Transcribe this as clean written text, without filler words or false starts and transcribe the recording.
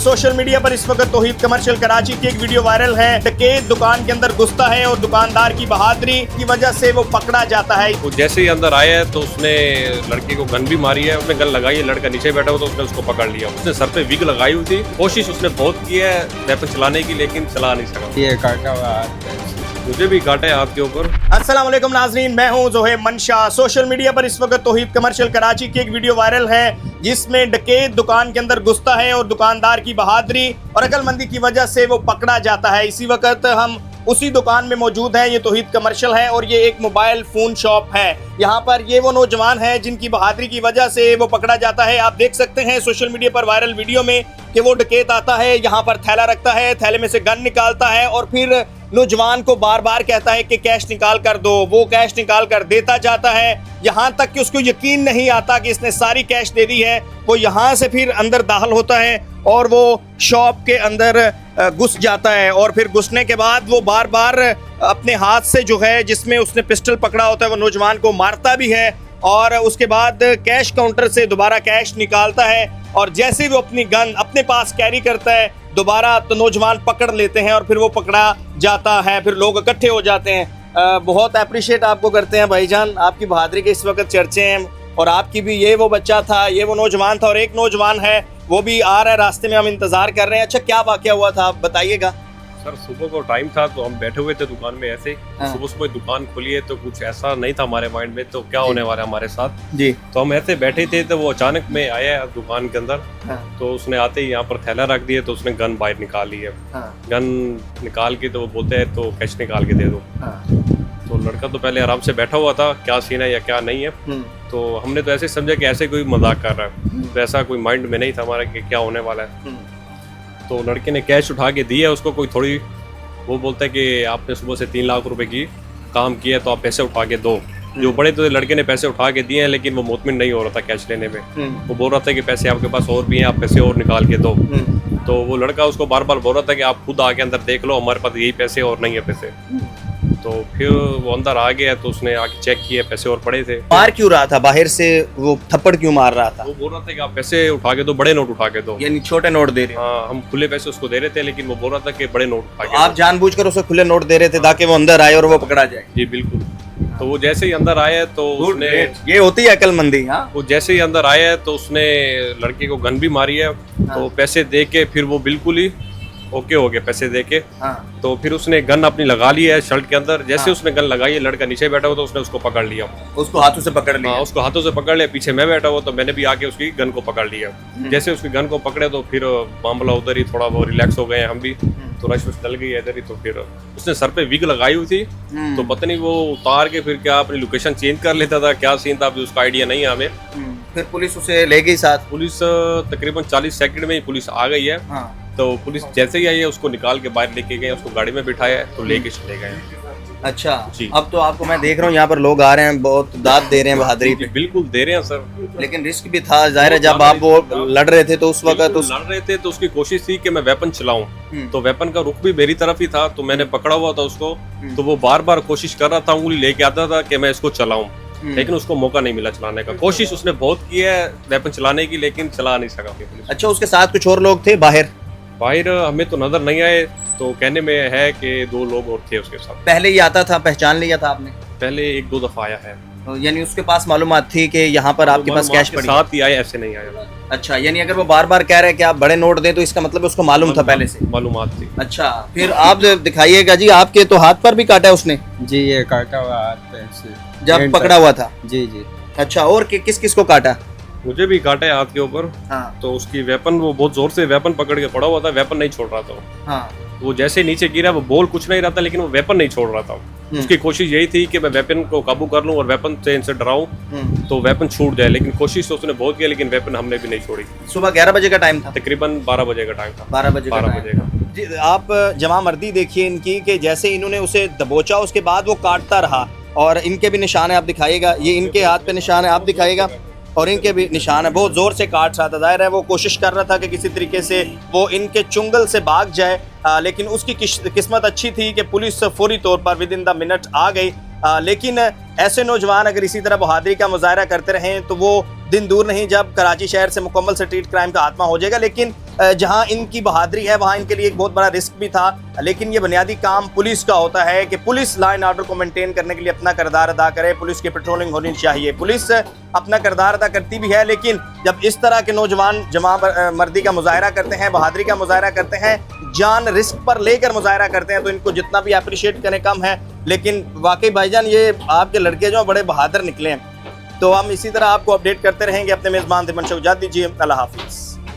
Social media पर इस वक्त तौहीद कमर्शियल कराची की एक वीडियो वायरल है। डकैत दुकान के अंदर घुसता है और दुकानदार की बहादुरी की वजह से वो पकड़ा जाता है। वो जैसे ही अंदर आया है तो उसने लड़के को गन भी मारी है, उसने गन लगाई है, लड़का नीचे बैठा हुआ तो उसने उसको पकड़ लिया। उसने सर पे विग लगाई हुई थी, कोशिश उसने बहुत की है वेपन चलाने की लेकिन चला नहीं सका। ये काटा हुआ हाथ मुझे भी काटा है हाथ के ऊपर। अस्सलाम वालेकुम नाजरीन, मैं हूं जोहेब मंशा। सोशल मीडिया पर इस वक्त तौहीद कमर्शियल कराची की एक वीडियो वायरल है जिसमें डकैत दुकान के अंदर घुसता है और दुकानदार की बहादुरी और अक्लमंदी की वजह से वो पकड़ा जाता है। इसी वक्त हम उसी दुकान में मौजूद हैं। ये तौहीद कमर्शियल है और ये एक मोबाइल फ़ोन शॉप है। यहाँ पर ये वो नौजवान है जिनकी बहादुरी की वजह से वो पकड़ा जाता है। आप देख सकते हैं सोशल मीडिया पर वायरल वीडियो में कि वो डकैत आता है, यहाँ पर थैला रखता है, थैले में से गन निकालता है और फिर नौजवान को बार बार कहता है कि कैश निकाल कर दो। वो कैश निकाल कर देता जाता है, यहाँ तक कि उसको यकीन नहीं आता कि इसने सारी कैश दे दी है। वो यहाँ से फिर अंदर दाखिल होता है और वो शॉप के अंदर घुस जाता है और फिर घुसने के बाद वो बार बार अपने हाथ से जो है जिसमें उसने पिस्टल पकड़ा होता है वो नौजवान को मारता भी है और उसके बाद कैश काउंटर से दोबारा कैश निकालता है और जैसे वो अपनी गन अपने पास कैरी करता है दोबारा तो नौजवान पकड़ लेते हैं और फिर वो पकड़ा जाता है। फिर लोग इकट्ठे हो जाते हैं। बहुत अप्रिशिएट आपको करते हैं भाईजान, आपकी बहादुरी के इस वक्त चर्चे हैं और आपकी भी ये वो बच्चा था, ये वो नौजवान था और एक नौजवान है वो भी आ रहा है रास्ते में, हम इंतजार कर रहे हैं। अच्छा, क्या वाकया हुआ था आप बताइएगा। सर सुबह को टाइम था तो हम बैठे हुए थे दुकान में ऐसे। सुबह सुबह दुकान खुली है तो कुछ ऐसा नहीं था हमारे माइंड में तो क्या होने वाला है हमारे साथ जी। तो हम ऐसे बैठे थे तो वो अचानक में आया दुकान के अंदर। तो उसने आते ही यहाँ पर थैला रख दिया तो उसने गन बाहर निकाल ली है। गन निकाल के तो वो बोलते हैं तो कैश निकाल के दे दो। तो लड़का तो पहले आराम से बैठा हुआ था क्या सीन है या क्या नहीं है। तो हमने तो ऐसे समझा कि ऐसे कोई मजाक कर रहा है, तो ऐसा कोई माइंड में नहीं था हमारा कि क्या होने वाला है। तो लड़के ने कैश उठा के दिया उसको, कोई थोड़ी वो बोलता है कि आपने सुबह से 3 लाख रुपए की काम किया तो आप पैसे उठा के दो। जो बड़े तो लड़के ने पैसे उठा के दिए हैं लेकिन वो मुतमिन नहीं हो रहा था कैश लेने में। वो बोल रहा था कि पैसे आपके पास और भी हैं, आप पैसे और निकाल के दो। तो वो लड़का उसको बार बार बोल रहा था कि आप खुद आके अंदर देख लो, हमारे पास यही पैसे और नहीं है पैसे। तो फिर वो अंदर आ गया तो उसने आके चेक किया, पैसे और पड़े थे। मार क्यों रहा था बाहर से, वो थप्पड़ क्यों मार रहा था? वो बोल रहा था कि आप पैसे उठा के दो, बड़े नोट उठा के दो। यानी छोटे नोट दे रहे? हाँ, हम खुले पैसे उसको दे रहे थे लेकिन वो बोल रहा था कि बड़े नोट उठा के। आप जानबूझकर उसे खुले नोट दे रहे थे ताकि वो अंदर आए और वो पकड़ा जाए? जी बिल्कुल। तो वो जैसे ही अंदर आया तो उसने, ये होती है अक्लमंदी। हाँ, वो जैसे ही अंदर आया तो उसने लड़के को गन भी मारी है। तो पैसे दे के फिर वो बिल्कुल ही ओके हो गया पैसे दे के। तो फिर उसने गन अपनी लगा ली है शर्ट के अंदर। जैसे उसने गन लगाई है लड़का नीचे बैठा हुआ तो उसने उसको पकड़ लिया, उसको हाथों से पकड़ लिया। उसको हाथों से पकड़ लिया। पीछे मैं बैठा हुआ तो मैंने भी आके उसकी गन को पकड़ लिया। जैसे उसकी गन को पकड़े तो फिर मामला उधर ही थोड़ा वो रिलैक्स हो गए हम भी। तो रश चल गई इधर ही। तो फिर उसने सर पे विग लगाई हुई थी तो पता नहीं वो उतार के फिर क्या अपनी लोकेशन चेंज कर लेता था, क्या सीन था अभी उसका आइडिया नहीं है हमें। फिर पुलिस उसे ले गई साथ? पुलिस तकरीबन 40 सेकंड में ही पुलिस आ गई है। तो पुलिस जैसे ही आई है उसको निकाल के बाहर लेके गए, उसको गाड़ी में बिठाया है तो लेके चले गए। अच्छा जी। अब तो आपको मैं देख रहा हूँ यहाँ पर लोग आ रहे हैं, बहुत दाद दे रहे हैं बहादुरी पे। बिल्कुल दे रहे हैं सर, लेकिन रिस्क भी था जाहिर है। जब आप वो लड़ रहे थे तो उस वक्त लड़ रहे थे तो उसकी कोशिश थी कि मैं वेपन चलाऊं। तो वेपन का रुख भी मेरी तरफ ही था तो मैंने पकड़ा हुआ था उसको। तो वो बार बार कोशिश कर रहा था, उंगली लेके आता था कि मैं इसको चलाऊं, लेकिन उसको मौका नहीं मिला चलाने का। कोशिश उसने बहुत की है वेपन चलाने की लेकिन चला नहीं सका। अच्छा, उसके साथ कुछ और लोग थे बाहर? बाहर हमें तो नजर नहीं आए, तो कहने में है कि 2 लोग और थे उसके साथ। पहले ही आता था, पहचान लिया था आपने? पहले 1-2 दफा आया है। यानी उसके पास मालूमात थी कि यहाँ पर आपके पास कैश पड़ी? साथ ही आया, ऐसे नहीं आया। अच्छा, यानी अगर वो बार बार कह रहे हैं कि आप बड़े नोट दें तो इसका मतलब उसको मालूम था पहले से? मालूमात थी। अच्छा, फिर आप दिखाइएगा जी। आपके तो हाथ पर भी काटा है उसने? जी, ये काटा हुआ हाथ से जब पकड़ा हुआ था? जी जी। अच्छा, और किस किस को काटा? मुझे भी काटा है हाथ के ऊपर। तो उसकी वेपन, वो बहुत जोर से वेपन पकड़ के पड़ा हुआ था, वेपन नहीं छोड़ रहा था। वो जैसे नीचे गिरा वो बोल कुछ नहीं रहा था लेकिन वो वेपन नहीं छोड़ रहा था। उसकी कोशिश यही थी कि मैं वेपन को काबू कर लूं और वेपन से इनसे डराऊं तो वेपन छूट जाए, लेकिन कोशिश तो उसने बहुत की लेकिन वेपन हमने भी नहीं छोड़ी। सुबह 11 बजे का टाइम था? तकरीबन 12 बजे का टाइम था। 12 बजे का जी। आप जमा मर्दी देखिए इनकी कि जैसे इन्होंने उसे दबोचा उसके बाद वो काटता रहा और इनके भी निशान है, आप दिखाइएगा। ये इनके हाथ पे निशान है, आप दिखाइएगा। और इनके भी निशान है, बहुत ज़ोर से काट रहा था। जाहिर है वो कोशिश कर रहा था कि किसी तरीके से वो इनके चुंगल से भाग जाए, लेकिन उसकी किस्मत अच्छी थी कि पुलिस फौरी तौर पर विद इन द मिनट आ गई। लेकिन ऐसे नौजवान अगर इसी तरह बहादुरी का मुजाहरा करते रहें तो वो दिन दूर नहीं जब कराची शहर से मुकम्मल स्ट्रीट क्राइम का खात्मा हो जाएगा। लेकिन जहां इनकी बहादुरी है वहां इनके लिए एक बहुत बड़ा रिस्क भी था। लेकिन ये बुनियादी काम पुलिस का होता है कि पुलिस लॉ एंड ऑर्डर को मेंटेन करने के लिए अपना किरदार अदा करे। पुलिस की पेट्रोलिंग होनी चाहिए, पुलिस अपना किरदार अदा करती भी है। लेकिन जब इस तरह के नौजवान जमा मर्दी का मुजाहरा करते हैं, बहादुरी का मुजाहरा करते हैं, जान रिस्क पर लेकर मुजाहरा करते हैं, तो इनको जितना भी अप्रिशिएट करें कम है। लेकिन वाकई भाईजान ये आपके लड़के जो बड़े बहादुर निकले हैं। तो हम इसी तरह आपको अपडेट करते रहेंगे। अपने मेज़बान से मंशा इजाज़त दीजिए। अल्लाह हाफिज़।